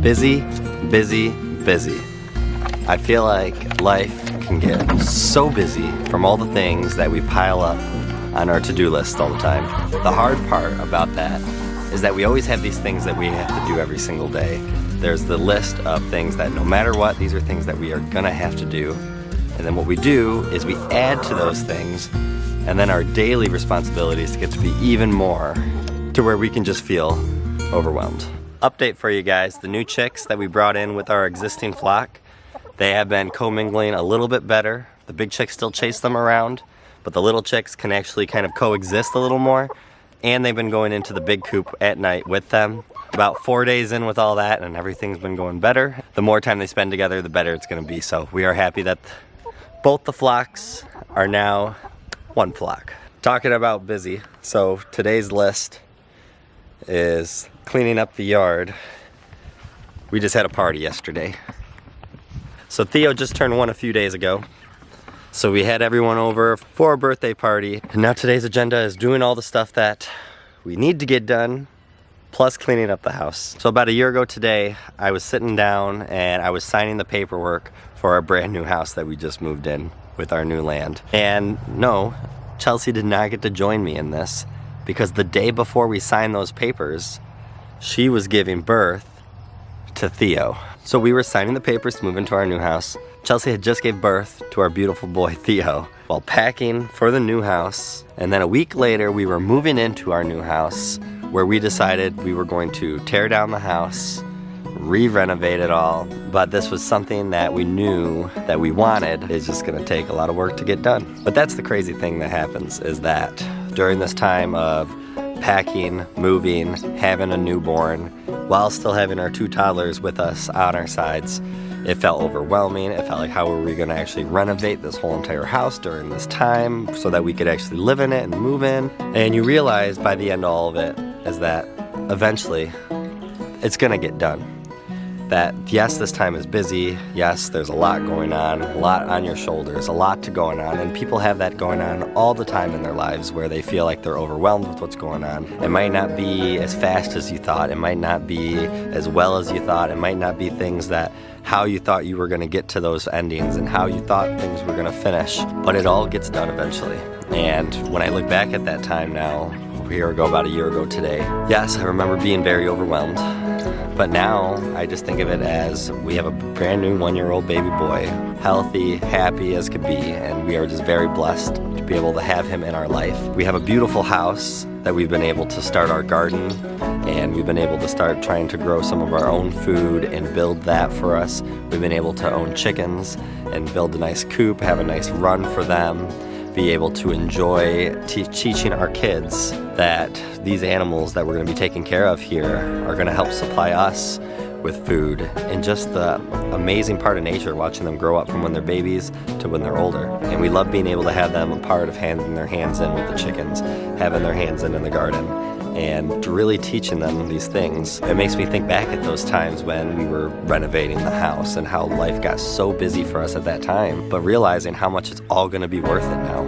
Busy, busy, busy. I feel like life can get so busy from all the things that we pile up on our to-do list all the time. The hard part about that is that we always have these things that we have to do every single day. There's the list of things that no matter what, these are things that we are gonna have to do. And then what we do is we add to those things, and then our daily responsibilities get to be even more, to where we can just feel overwhelmed. Update for you guys, the new chicks that we brought in with our existing flock, they have been commingling a little bit better. The big chicks still chase them around, but the little chicks can actually kind of coexist a little more. And they've been going into the big coop at night with them. About 4 days in with all that, and everything's been going better. The more time they spend together, the better it's gonna be. So we are happy that both the flocks are now one flock. Talking about busy, so today's list is cleaning up the yard. We just had a party yesterday. So Theo just turned 1 a few days ago. So we had everyone over for a birthday party. And now today's agenda is doing all the stuff that we need to get done, plus cleaning up the house. So about a year ago today, I was sitting down and I was signing the paperwork for our brand new house that we just moved in with our new land. And no, Chelsea did not get to join me in this, because the day before we signed those papers, she was giving birth to Theo. So we were signing the papers to move into our new house. Chelsea had just gave birth to our beautiful boy Theo while packing for the new house. And then a week later, we were moving into our new house, where we decided we were going to tear down the house, re-renovate it all. But this was something that we knew that we wanted. It's just gonna take a lot of work to get done. But that's the crazy thing that happens, is that during this time of packing, moving, having a newborn, while still having our 2 toddlers with us on our sides, it felt overwhelming. It felt like, how were we gonna actually renovate this whole entire house during this time so that we could actually live in it and move in? And you realize by the end of all of it is that eventually it's gonna get done. That yes, this time is busy, yes, there's a lot going on, a lot on your shoulders, a lot to going on, and people have that going on all the time in their lives where they feel like they're overwhelmed with what's going on. It might not be as fast as you thought, it might not be as well as you thought, it might not be things that how you thought you were gonna get to those endings and how you thought things were gonna finish, but it all gets done eventually. And when I look back at that time now, about a year ago today, yes, I remember being very overwhelmed. But now I just think of it as we have a brand new 1-year-old baby boy, healthy, happy as could be, and we are just very blessed to be able to have him in our life. We have a beautiful house that we've been able to start our garden, and we've been able to start trying to grow some of our own food and build that for us. We've been able to own chickens and build a nice coop, have a nice run for them, be able to enjoy teaching our kids that these animals that we're going to be taking care of here are going to help supply us with food, and just the amazing part of nature, watching them grow up from when they're babies to when they're older. And we love being able to have them a part of having their hands in with the chickens, having their hands in the garden, and really teaching them these things. It makes me think back at those times when we were renovating the house and how life got so busy for us at that time, but realizing how much it's all gonna be worth it now.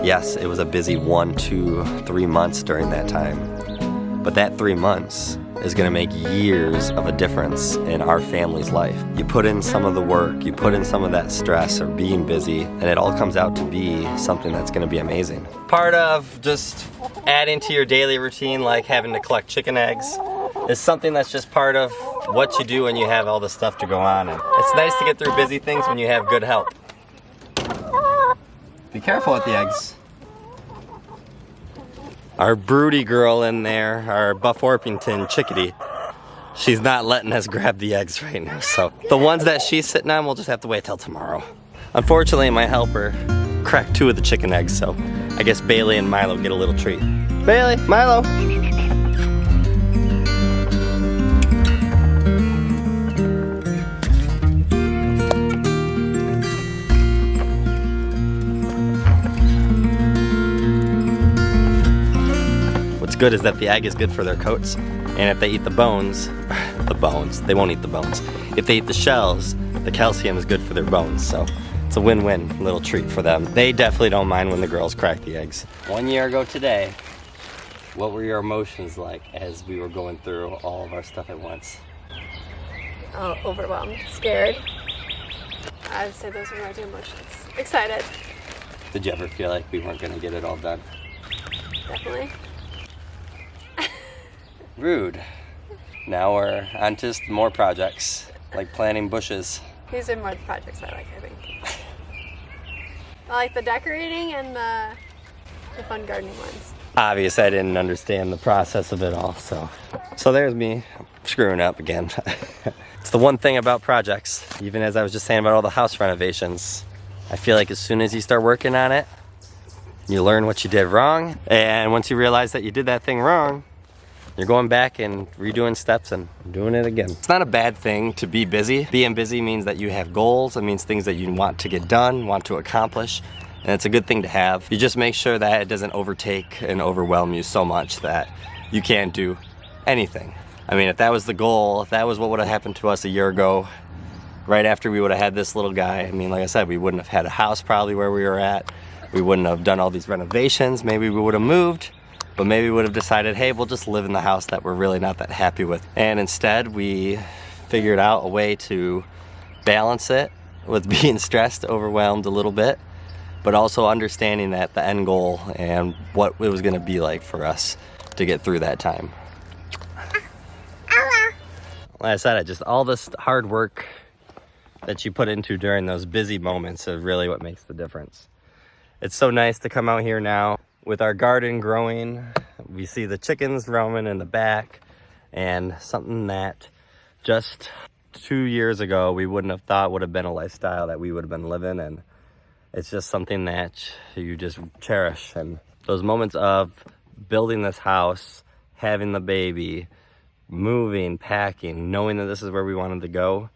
Yes, it was a busy 1, 2, 3 months during that time, but that 3 months is gonna make years of a difference in our family's life. You put in some of the work, you put in some of that stress or being busy, and it all comes out to be something that's gonna be amazing. Part of just adding to your daily routine, like having to collect chicken eggs, is something that's just part of what you do when you have all this stuff to go on. And it's nice to get through busy things when you have good help. Be careful with the eggs. Our broody girl in there, our Buff Orpington chickadee, she's not letting us grab the eggs right now, so the ones that she's sitting on, we'll just have to wait till tomorrow. Unfortunately, my helper cracked 2 of the chicken eggs, so I guess Bailey and Milo get a little treat. Bailey, Milo! Good is that the egg is good for their coats, and if they eat the bones, they won't eat the bones. If they eat the shells, the calcium is good for their bones, so it's a win-win little treat for them. They definitely don't mind when the girls crack the eggs. 1 year ago today, what were your emotions like as we were going through all of our stuff at once? overwhelmed, scared. I would say those are my two emotions. Excited. Did you ever feel like we weren't going to get it all done? Definitely. Rude. Now we're on to more projects, like planting bushes. These are more the projects I like, I think. I like the decorating and the fun gardening ones. Obviously, I didn't understand the process of it all, so there's me screwing up again. It's the one thing about projects, even as I was just saying about all the house renovations, I feel like as soon as you start working on it, you learn what you did wrong, and once you realize that you did that thing wrong, you're going back and redoing steps and doing it again. It's not a bad thing to be busy. Being busy means that you have goals. It means things that you want to get done, want to accomplish, and it's a good thing to have. You just make sure that it doesn't overtake and overwhelm you so much that you can't do anything. I mean, if that was the goal, if that was what would have happened to us a year ago, right after we would have had this little guy, I mean, like I said, we wouldn't have had a house probably where we were at. We wouldn't have done all these renovations. Maybe we would have moved, but maybe we would have decided, hey, we'll just live in the house that we're really not that happy with. And instead, we figured out a way to balance it with being stressed, overwhelmed a little bit, but also understanding that the end goal and what it was gonna be like for us to get through that time. Like I said, just all this hard work that you put into during those busy moments is really what makes the difference. It's so nice to come out here now with our garden growing. We see the chickens roaming in the back, and something that just 2 years ago we wouldn't have thought would have been a lifestyle that we would have been living, and it's just something that you just cherish. And those moments of building this house, having the baby, moving, packing, knowing that this is where we wanted to go,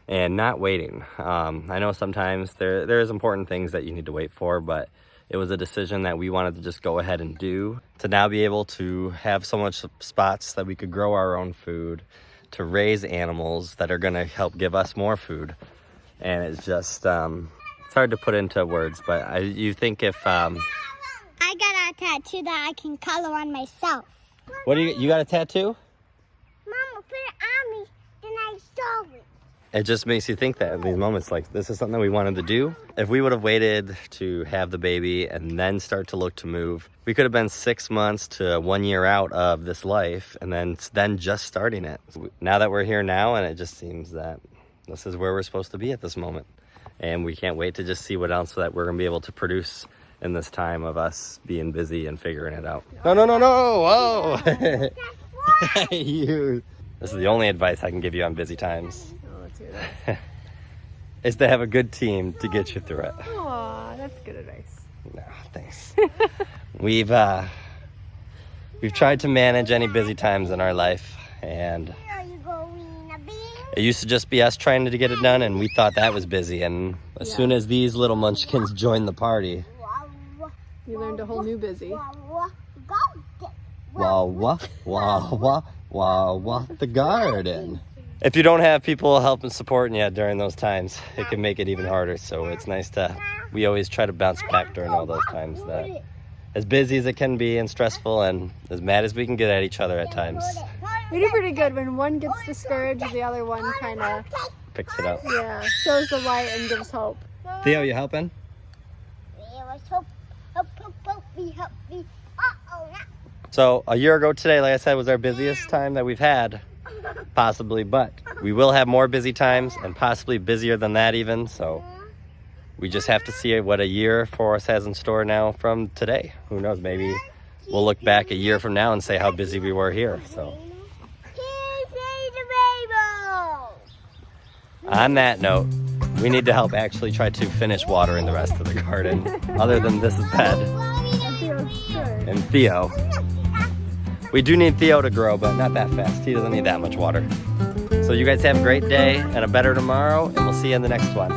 and not waiting. I know sometimes there is important things that you need to wait for, but it was a decision that we wanted to just go ahead and do, to now be able to have so much spots that we could grow our own food, to raise animals that are gonna help give us more food. And it's just, it's hard to put into words, but you think if... I got a tattoo that I can color on myself. What do you got a tattoo? Mama put it on me, and I saw it. It just makes you think that in these moments, like, this is something that we wanted to do. If we would have waited to have the baby and then start to look to move, we could have been 6 months to 1 year out of this life, and then just starting it. Now that we're here now, and it just seems that this is where we're supposed to be at this moment. And we can't wait to just see what else that we're gonna be able to produce in this time of us being busy and figuring it out. No, whoa! This is the only advice I can give you on busy times. Oh, let's hear that. Is to have a good team to get you through it. Aw, that's good advice. No, thanks. We've tried to manage any busy times in our life, and it used to just be us trying to get it done, and we thought that was busy. And as soon as these little munchkins joined the party, you learned a whole new busy. The garden. If you don't have people helping supporting you during those times, it can make it even harder. So it's nice we always try to bounce back during all those times. That as busy as it can be and stressful and as mad as we can get at each other at times. We do pretty good. When one gets discouraged, the other one kind of picks it up. Yeah, shows the light and gives hope. Theo, you helping? So a year ago today, like I said, was our busiest time that we've had, possibly, but we will have more busy times and possibly busier than that even. So we just have to see what a year for us has in store now from today. Who knows, maybe we'll look back a year from now and say how busy we were here. So on that note, we need to help actually try to finish watering the rest of the garden, other than this bed and Theo. We do need Theo to grow, but not that fast. He doesn't need that much water. So you guys have a great day and a better tomorrow, and we'll see you in the next one.